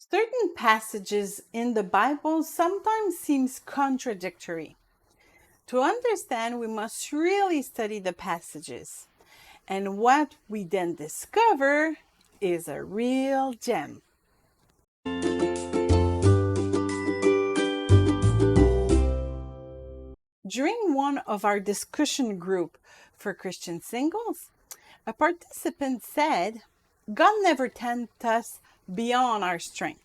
Certain passages in the Bible sometimes seems contradictory. To understand, we must really study the passages. And what we then discover is a real gem. During one of our discussion group for Christian singles, a participant said, God never tempts us beyond our strength.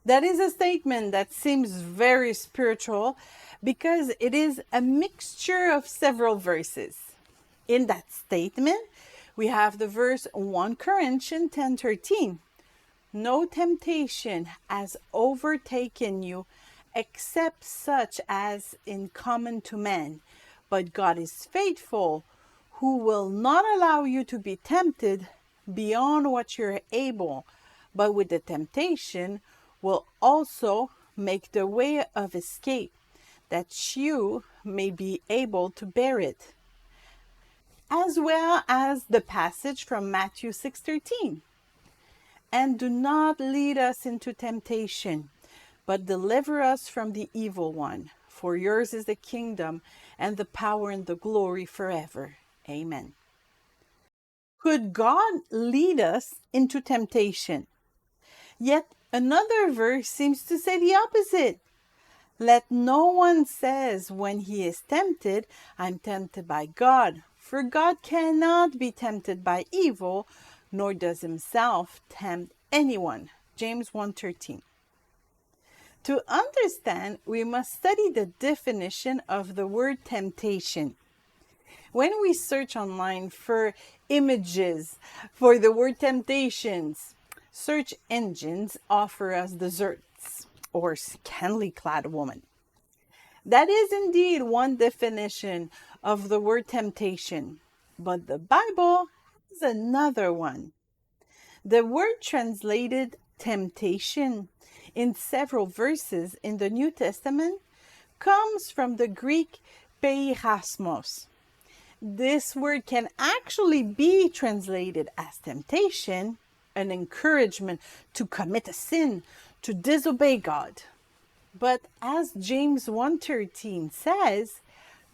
That is a statement that seems very spiritual because it is a mixture of several verses. In that statement, we have the verse 1 Corinthians 10:13. No temptation has overtaken you except such as is common to man. But God is faithful, who will not allow you to be tempted beyond what you're able, but with the temptation will also make the way of escape, that you may be able to bear it. As well as the passage from Matthew 6:13. And do not lead us into temptation, but deliver us from the evil one. For yours is the kingdom and the power and the glory forever. Amen. Could God lead us into temptation? Yet another verse seems to say the opposite. Let no one says when he is tempted, I'm tempted by God. For God cannot be tempted by evil, nor does himself tempt anyone. James 1:13. To understand, we must study the definition of the word temptation. When we search online for images for the word temptations, search engines offer us desserts or scantily clad woman. That is indeed one definition of the word temptation, but the Bible has another one. The word translated temptation in several verses in the New Testament comes from the Greek peirasmos. This word can actually be translated as temptation, an encouragement to commit a sin, to disobey God. But as James 1:13 says,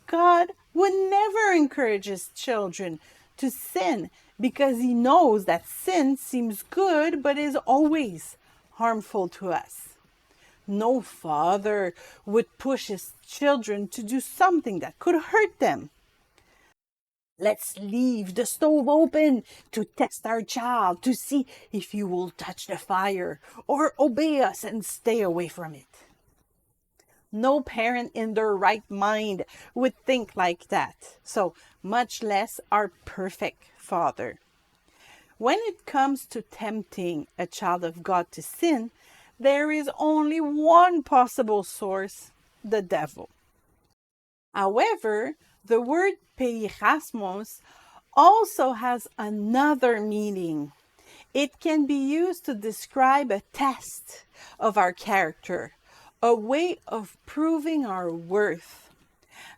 God would never encourage his children to sin because he knows that sin seems good but is always harmful to us. No father would push his children to do something that could hurt them. Let's leave the stove open to test our child to see if he will touch the fire or obey us and stay away from it. No parent in their right mind would think like that, so much less our perfect Father. When it comes to tempting a child of God to sin, there is only one possible source, the devil. However, the word peirasmos also has another meaning. It can be used to describe a test of our character, a way of proving our worth.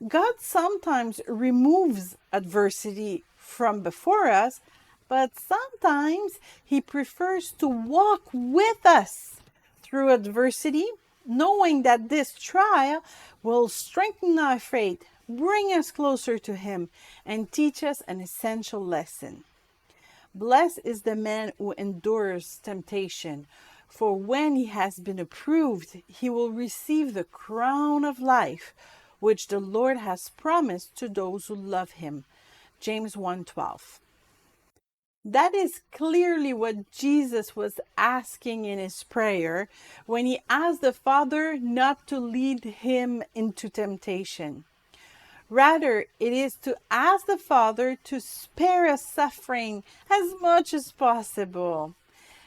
God sometimes removes adversity from before us, but sometimes he prefers to walk with us through adversity, knowing that this trial will strengthen our faith, bring us closer to him, and teach us an essential lesson. Blessed is the man who endures temptation, for when he has been approved, he will receive the crown of life, which the Lord has promised to those who love him. James 1:12. That is clearly what Jesus was asking in his prayer when he asked the Father not to lead him into temptation. Rather, it is to ask the Father to spare us suffering as much as possible.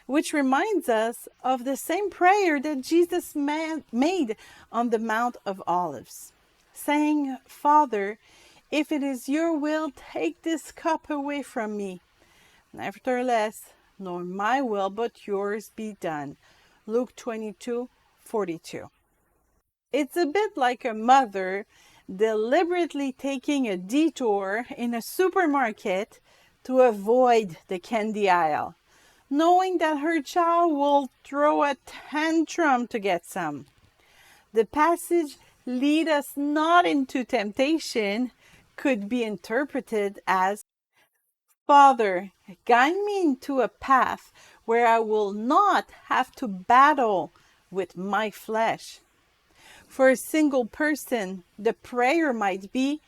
Which reminds us of the same prayer that Jesus made on the Mount of Olives, saying, Father, if it is your will, take this cup away from me. Nevertheless, nor my will, but yours be done. Luke 22:42. It's a bit like a mother deliberately taking a detour in a supermarket to avoid the candy aisle. knowing that her child will throw a tantrum to get some. The passage, lead us not into temptation, could be interpreted as, Father, guide me into a path where I will not have to battle with my flesh. For a single person, the prayer might be,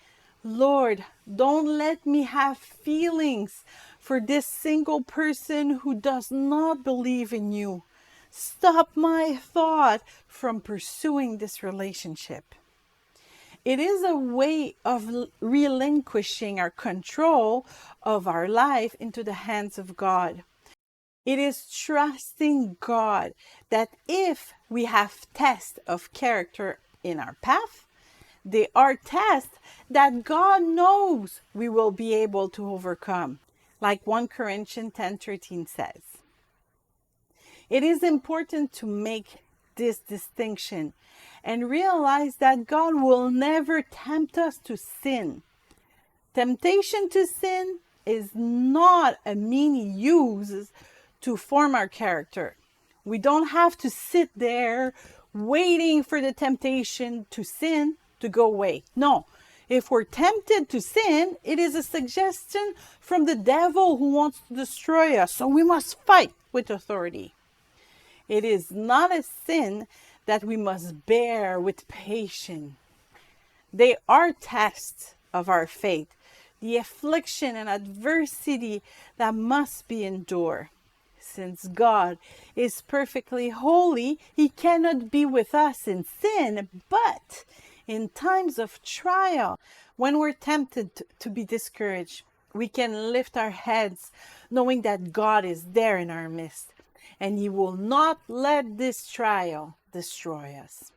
Lord, don't let me have feelings for this single person who does not believe in you. Stop my thought from pursuing this relationship. It is a way of relinquishing our control of our life into the hands of God. It is trusting God that if we have tests of character in our path, they are tests that God knows we will be able to overcome, like 1 Corinthians 10:13 says. It is important to make this distinction and realize that God will never tempt us to sin. Temptation to sin is not a mean he uses to form our character. We don't have to sit there waiting for the temptation to sin to go away. No, if we're tempted to sin, it is a suggestion from the devil who wants to destroy us. So we must fight with authority. It is not a sin that we must bear with patience. They are tests of our faith, the affliction and adversity that must be endured. Since God is perfectly holy, he cannot be with us in sin, but in times of trial, when we're tempted to be discouraged, we can lift our heads knowing that God is there in our midst, and he will not let this trial destroy us.